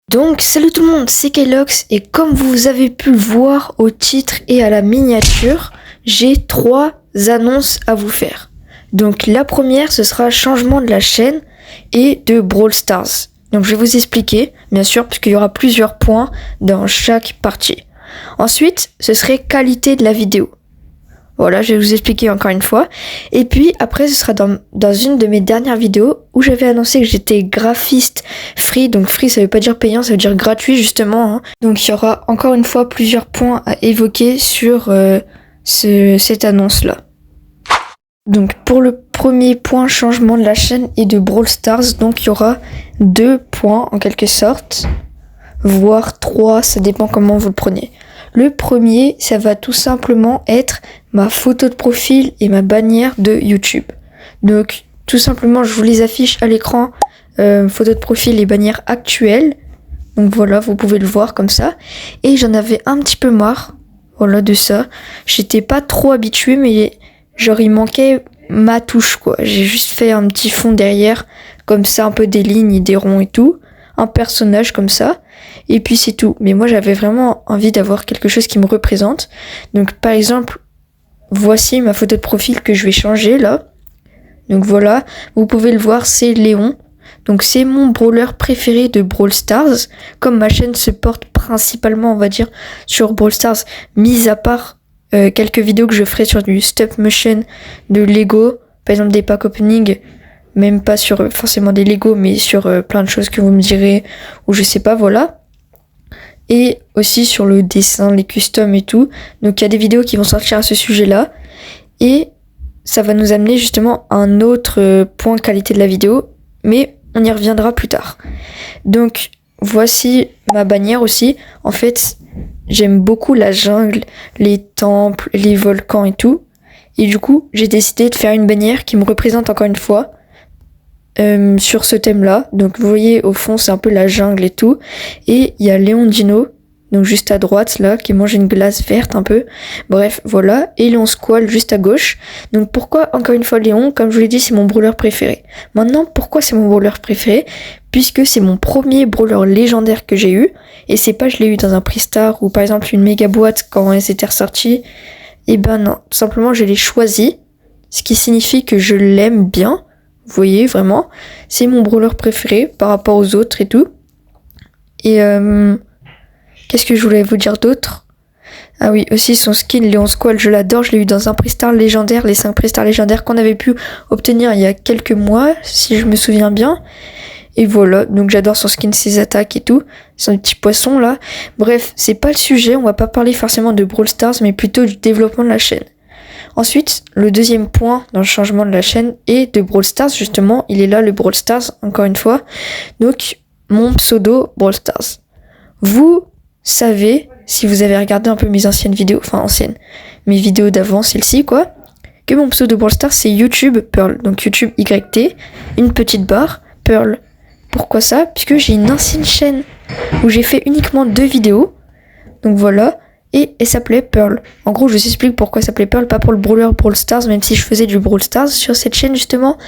Donc salut tout le monde, c'est Kylox et comme vous avez pu le voir au titre et à la miniature, j'ai 3 annonces à vous faire. Donc la première, ce sera changement de la chaîne et de Brawl Stars. Donc je vais vous expliquer, bien sûr, parce qu'il y aura plusieurs points dans chaque partie. Ensuite, ce serait qualité de la vidéo. Voilà, je vais vous expliquer encore une fois. Et puis après, ce sera dans une de mes dernières vidéos où j'avais annoncé que j'étais graphiste free. Donc free, ça veut pas dire payant, ça veut dire gratuit justement. Hein. Donc il y aura encore une fois plusieurs points à évoquer sur cette annonce-là. Donc pour le premier point, changement de la chaîne et de Brawl Stars, donc il y aura 2 points en quelque sorte, voire 3, ça dépend comment vous le prenez. Le premier, ça va tout simplement être ma photo de profil et ma bannière de YouTube. Donc tout simplement, je vous les affiche à l'écran, photo de profil et bannière actuelle. Donc voilà, vous pouvez le voir comme ça. Et j'en avais un petit peu marre, voilà, de ça. J'étais pas trop habituée, mais genre il manquait ma touche quoi. J'ai juste fait un petit fond derrière, comme ça, un peu des lignes et des ronds et tout. Un personnage comme ça. Et puis c'est tout. Mais moi j'avais vraiment envie d'avoir quelque chose qui me représente. Donc par exemple, voici ma photo de profil que je vais changer là. Donc voilà, vous pouvez le voir, c'est Léon. Donc c'est mon brawler préféré de Brawl Stars. Comme ma chaîne se porte principalement, on va dire, sur Brawl Stars, mis à part quelques vidéos que je ferai sur du stop motion de Lego, par exemple des pack opening, même pas sur forcément des Lego, mais sur plein de choses que vous me direz, ou je sais pas, voilà. Et aussi sur le dessin, les customs et tout. Donc il y a des vidéos qui vont sortir à ce sujet-là. Et ça va nous amener justement à un autre point qualité de la vidéo, mais on y reviendra plus tard. Donc voici ma bannière aussi. En fait, j'aime beaucoup la jungle, les temples, les volcans et tout. Et du coup, j'ai décidé de faire une bannière qui me représente encore une fois sur ce thème-là. Donc vous voyez au fond, c'est un peu la jungle et tout. Et il y a Léon Dino, donc juste à droite là, qui mange une glace verte un peu. Bref, voilà. Et Léon Squall juste à gauche. Donc pourquoi encore une fois Léon? Comme je vous l'ai dit, c'est mon brawler préféré. Maintenant, pourquoi c'est mon brawler préféré? Puisque c'est mon premier brawler légendaire que j'ai eu. Et c'est pas je l'ai eu dans un prix star ou par exemple une méga boîte quand elles étaient ressorties. Et ben non, tout simplement je l'ai choisi. Ce qui signifie que je l'aime bien. Vous voyez, vraiment, c'est mon brawler préféré par rapport aux autres et tout. Et qu'est-ce que je voulais vous dire d'autre? Ah oui, aussi son skin Léon Squall, je l'adore, je l'ai eu dans un prix star légendaire, les 5 prix star légendaires qu'on avait pu obtenir il y a quelques mois, si je me souviens bien. Et voilà, donc j'adore son skin, ses attaques et tout, son petit poisson là. Bref, c'est pas le sujet, on va pas parler forcément de Brawl Stars, mais plutôt du développement de la chaîne. Ensuite, le deuxième point dans le changement de la chaîne est de Brawl Stars, justement, il est là le Brawl Stars, encore une fois. Donc, mon pseudo Brawl Stars. Vous savez, si vous avez regardé un peu mes anciennes vidéos, enfin anciennes, mes vidéos d'avant, celle-ci quoi, que mon pseudo Brawl Stars c'est YouTube Pearl, donc YouTube YT, une petite barre, Pearl. Pourquoi ça? Puisque j'ai une ancienne chaîne où j'ai fait uniquement 2 vidéos, donc voilà. Et elle s'appelait Pearl. En gros, je vous explique pourquoi elle s'appelait Pearl, pas pour le brawler Brawl Stars, même si je faisais du Brawl Stars sur cette chaîne justement.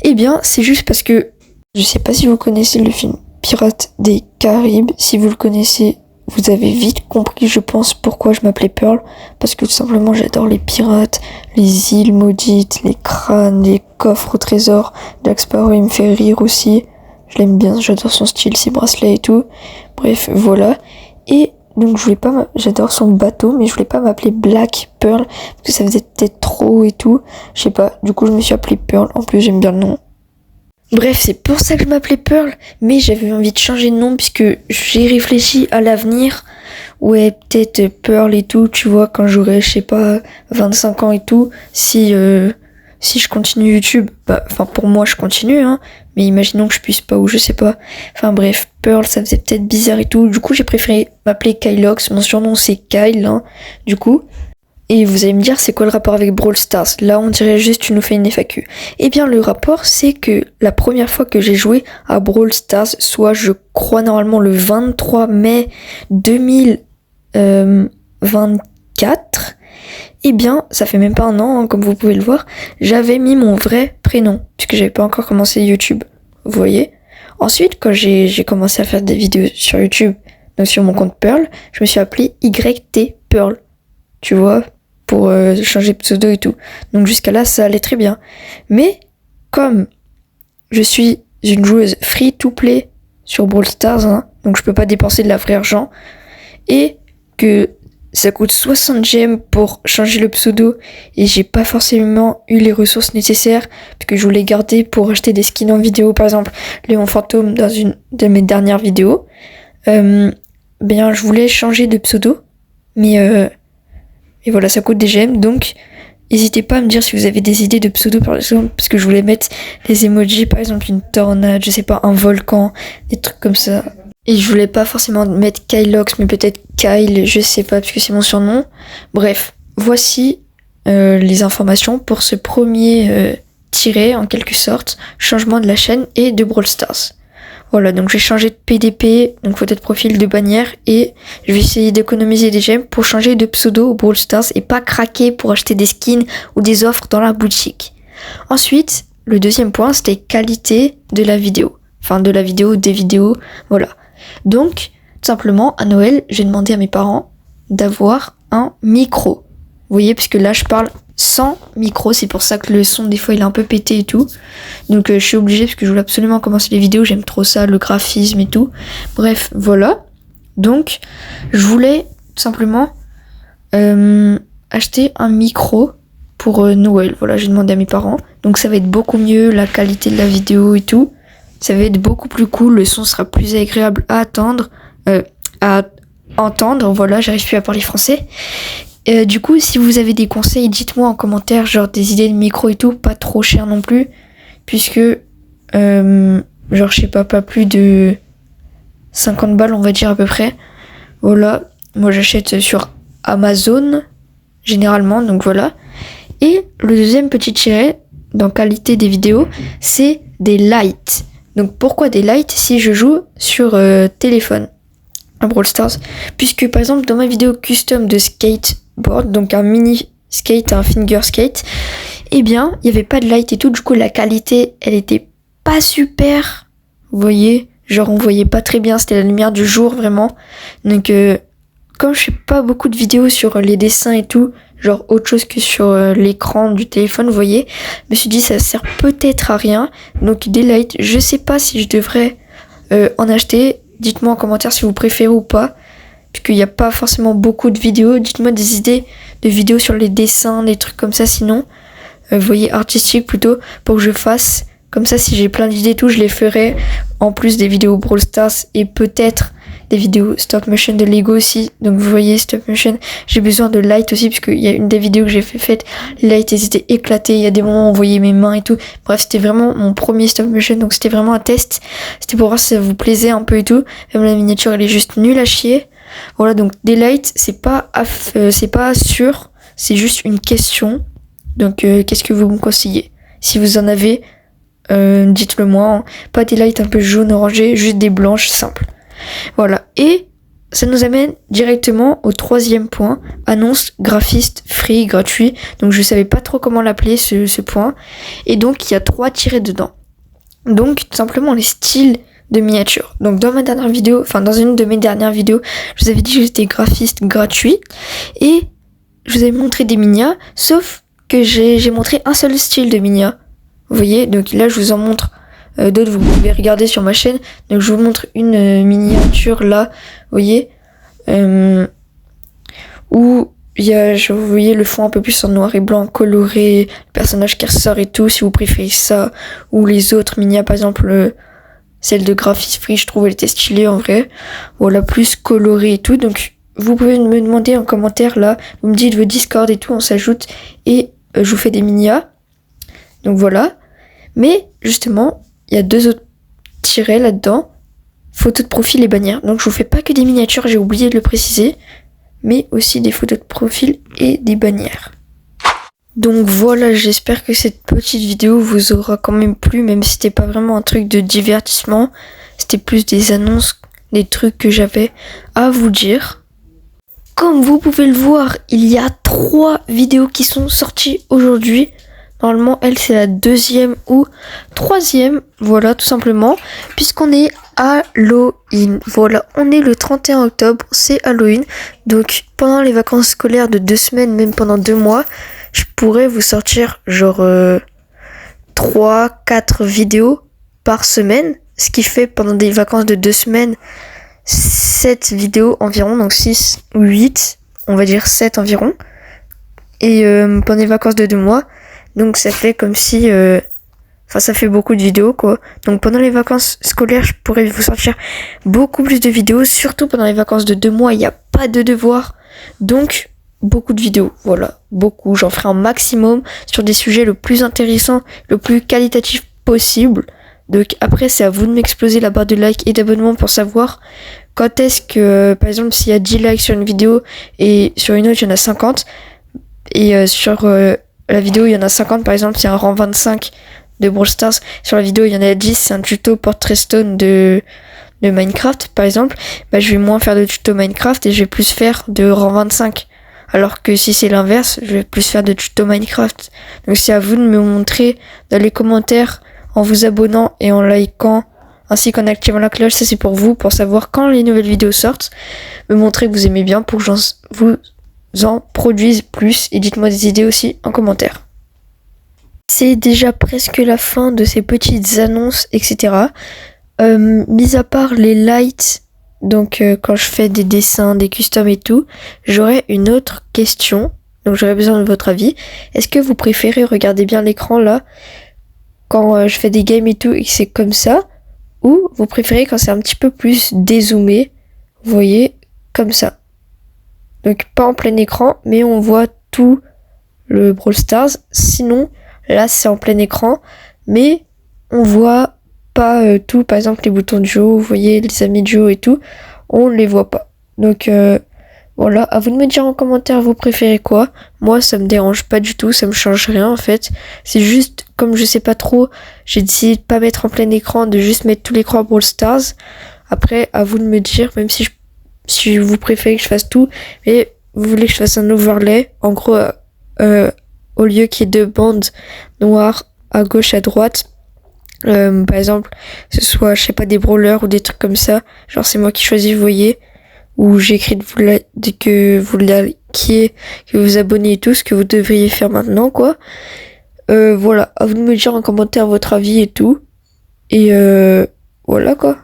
Eh bien, c'est juste parce que je sais pas si vous connaissez le film Pirates des Caraïbes. Si vous le connaissez, vous avez vite compris, je pense, pourquoi je m'appelais Pearl. Parce que tout simplement, j'adore les pirates, les îles maudites, les crânes, les coffres au trésor. Jack Sparrow, il me fait rire aussi. Je l'aime bien, j'adore son style, ses bracelets et tout. Bref, voilà. Et donc j'adore son bateau, mais je voulais pas m'appeler Black Pearl, parce que ça faisait peut-être trop et tout. Je sais pas, du coup je me suis appelée Pearl, en plus j'aime bien le nom. Bref, c'est pour ça que je m'appelais Pearl, mais j'avais envie de changer de nom, puisque j'ai réfléchi à l'avenir. Ouais, peut-être Pearl et tout, tu vois, quand j'aurai, je sais pas, 25 ans et tout, si je continue YouTube, enfin pour moi je continue, hein, mais imaginons que je puisse pas ou je sais pas. Enfin bref, Pearl ça faisait peut-être bizarre et tout, du coup j'ai préféré m'appeler Kylox, mon surnom c'est Kyle, hein, du coup. Et vous allez me dire c'est quoi le rapport avec Brawl Stars? Là on dirait juste tu nous fais une FAQ. Eh bien le rapport c'est que la première fois que j'ai joué à Brawl Stars, soit je crois normalement le 23 mai 2024, eh bien, ça fait même pas un an, hein, comme vous pouvez le voir, j'avais mis mon vrai prénom, puisque j'avais pas encore commencé YouTube. Vous voyez? Ensuite, quand j'ai commencé à faire des vidéos sur YouTube, donc sur mon compte Pearl, je me suis appelé YT Pearl, tu vois, pour changer de pseudo et tout. Donc jusqu'à là, ça allait très bien. Mais comme je suis une joueuse free to play sur Brawl Stars, hein, donc je peux pas dépenser de la vraie argent, et que ça coûte 60 gemmes pour changer le pseudo, et j'ai pas forcément eu les ressources nécessaires, parce que je voulais garder pour acheter des skins en vidéo, par exemple Léon Fantôme dans une de mes dernières vidéos. Bien, je voulais changer de pseudo, mais et voilà, ça coûte des gemmes, donc n'hésitez pas à me dire si vous avez des idées de pseudo, par exemple, parce que je voulais mettre des emojis, par exemple une tornade, je sais pas, un volcan, des trucs comme ça. Et je voulais pas forcément mettre Kylox, mais peut-être Kyle, je sais pas, parce que c'est mon surnom. Bref, voici les informations pour ce premier tiret, en quelque sorte, changement de la chaîne et de Brawl Stars. Voilà, donc j'ai changé de PDP, donc photo de profil, de bannière, et je vais essayer d'économiser des gemmes pour changer de pseudo au Brawl Stars et pas craquer pour acheter des skins ou des offres dans la boutique. Ensuite, le deuxième point, c'était qualité de la vidéo. Enfin, de la vidéo, des vidéos, voilà. Donc, tout simplement, à Noël, j'ai demandé à mes parents d'avoir un micro. Vous voyez, parce que là, je parle sans micro, c'est pour ça que le son, des fois, il est un peu pété et tout. Donc, je suis obligée, parce que je voulais absolument commencer les vidéos, j'aime trop ça, le graphisme et tout. Bref, voilà. Donc, je voulais, tout simplement, acheter un micro pour Noël. Voilà, j'ai demandé à mes parents. Donc, ça va être beaucoup mieux, la qualité de la vidéo et tout. Ça va être beaucoup plus cool, le son sera plus agréable à entendre, voilà, j'arrive plus à parler français. Du coup, si vous avez des conseils, dites-moi en commentaire, genre des idées de micro et tout, pas trop cher non plus, puisque, genre, je sais pas plus de 50 balles, on va dire à peu près. Voilà, moi j'achète sur Amazon, généralement, donc voilà. Et le deuxième petit tiret, dans qualité des vidéos, c'est des lights. Donc pourquoi des lights si je joue sur téléphone à Brawl Stars? Puisque par exemple dans ma vidéo custom de skateboard, donc un mini skate, un finger skate, eh bien il n'y avait pas de light et tout, du coup la qualité elle était pas super, vous voyez, genre on voyait pas très bien, c'était la lumière du jour vraiment. Donc comme je fais pas beaucoup de vidéos sur les dessins et tout, genre autre chose que sur l'écran du téléphone, vous voyez, je me suis dit ça sert peut-être à rien, donc des lights, je sais pas si je devrais en acheter, dites-moi en commentaire si vous préférez ou pas, puisqu'il n'y a pas forcément beaucoup de vidéos, dites-moi des idées de vidéos sur les dessins, des trucs comme ça sinon, vous voyez, artistique plutôt, pour que je fasse, comme ça si j'ai plein d'idées et tout, je les ferai, en plus des vidéos Brawl Stars et peut-être des vidéos stop motion de Lego aussi, donc vous voyez stop motion, j'ai besoin de light aussi parce qu'il y a une des vidéos que j'ai fait, les lights ils étaient éclatés, il y a des moments où on voyait mes mains et tout, bref c'était vraiment mon premier stop motion, donc c'était vraiment un test, c'était pour voir si ça vous plaisait un peu et tout, même la miniature elle est juste nulle à chier, voilà, donc des lights c'est pas sûr, c'est juste une question, donc qu'est-ce que vous me conseillez, si vous en avez dites-le moi, hein. Pas des lights un peu jaune orangé, juste des blanches simples. Voilà, et ça nous amène directement au troisième point, annonce graphiste free, gratuit, donc je savais pas trop comment l'appeler ce point, et donc il y a 3 tirets dedans, donc tout simplement les styles de miniatures. Donc dans une de mes dernières vidéos, je vous avais dit que j'étais graphiste gratuit, et je vous avais montré des minia, sauf que j'ai montré un seul style de minia, vous voyez, donc là je vous en montre d'autres, vous pouvez regarder sur ma chaîne. Donc je vous montre une miniature là, vous voyez, où il y a, vous voyez le fond un peu plus en noir et blanc, coloré, le personnage qui ressort et tout, si vous préférez ça, ou les autres minias, par exemple celle de Graphis Free, je trouve elle était stylée en vrai, voilà, plus colorée et tout. Donc vous pouvez me demander en commentaire là, vous me dites vos Discord et tout, on s'ajoute, et je vous fais des minias. Donc voilà, mais justement il y a 2 autres tirets là-dedans, photos de profil et bannières. Donc je vous fais pas que des miniatures, j'ai oublié de le préciser, mais aussi des photos de profil et des bannières. Donc voilà, j'espère que cette petite vidéo vous aura quand même plu, même si c'était pas vraiment un truc de divertissement, c'était plus des annonces, des trucs que j'avais à vous dire. Comme vous pouvez le voir, il y a 3 vidéos qui sont sorties aujourd'hui. Normalement, elle, c'est la 2e ou 3e. Voilà, tout simplement. Puisqu'on est Halloween. Voilà, on est le 31 octobre, c'est Halloween. Donc, pendant les vacances scolaires de 2 semaines, même pendant 2 mois, je pourrais vous sortir genre 3-4 vidéos par semaine. Ce qui fait pendant des vacances de 2 semaines, 7 vidéos environ. Donc 6 ou 8, on va dire 7 environ. Et pendant les vacances de 2 mois, donc ça fait comme si... ça fait beaucoup de vidéos, quoi. Donc pendant les vacances scolaires, je pourrais vous sortir beaucoup plus de vidéos. Surtout pendant les vacances de 2 mois, il n'y a pas de devoirs. Donc, beaucoup de vidéos. Voilà, beaucoup. J'en ferai un maximum sur des sujets le plus intéressants, le plus qualitatif possible. Donc après, c'est à vous de m'exploser la barre de like et d'abonnement pour savoir quand est-ce que, par exemple, s'il y a 10 likes sur une vidéo et sur une autre, il y en a 50. Et sur la vidéo, il y en a 50, par exemple, c'est un rang 25 de Brawl Stars. Sur la vidéo, il y en a 10, c'est un tuto Portrait Stone de Minecraft, par exemple. Bah, je vais moins faire de tuto Minecraft et je vais plus faire de rang 25. Alors que si c'est l'inverse, je vais plus faire de tuto Minecraft. Donc c'est à vous de me montrer dans les commentaires en vous abonnant et en likant, ainsi qu'en activant la cloche. Ça, c'est pour vous, pour savoir quand les nouvelles vidéos sortent. Me montrer que vous aimez bien pour que vous en produise plus, et dites-moi des idées aussi en commentaire. C'est déjà presque la fin de ces petites annonces, etc. Mis à part les lights, donc quand je fais des dessins, des customs et tout, j'aurais une autre question, donc j'aurais besoin de votre avis. Est-ce que vous préférez regarder bien l'écran là, quand je fais des games et tout, et que c'est comme ça, ou vous préférez quand c'est un petit peu plus dézoomé, vous voyez, comme ça. Donc pas en plein écran, mais on voit tout le Brawl Stars. Sinon, là c'est en plein écran, mais on voit pas tout. Par exemple les boutons de Joe, vous voyez les amis de Joe et tout, on les voit pas. Donc voilà, à vous de me dire en commentaire vous préférez quoi. Moi ça me dérange pas du tout, ça me change rien en fait. C'est juste, comme je sais pas trop, j'ai décidé de pas mettre en plein écran, de juste mettre tout l'écran Brawl Stars. Après à vous de me dire, même si vous préférez que je fasse tout, mais vous voulez que je fasse un overlay, en gros, au lieu qu'il y ait 2 bandes noires à gauche, à droite, par exemple, ce soit, je sais pas, des brawlers ou des trucs comme ça, genre c'est moi qui choisis, vous voyez, ou j'ai écrit que vous likiez, que vous abonnez et tout, ce que vous devriez faire maintenant, quoi. Voilà, à vous de me dire en commentaire votre avis et tout, et voilà, quoi.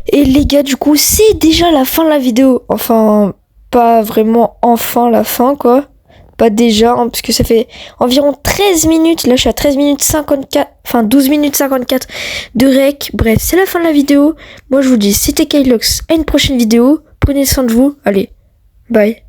Et les gars, du coup, c'est déjà la fin de la vidéo. Enfin, pas vraiment enfin la fin, quoi. Pas déjà, hein, parce que ça fait environ 13 minutes. Là, je suis à 13 minutes 54, enfin 12 minutes 54 de rec. Bref, c'est la fin de la vidéo. Moi, je vous dis, c'était Kylox. À une prochaine vidéo. Prenez soin de vous. Allez, bye.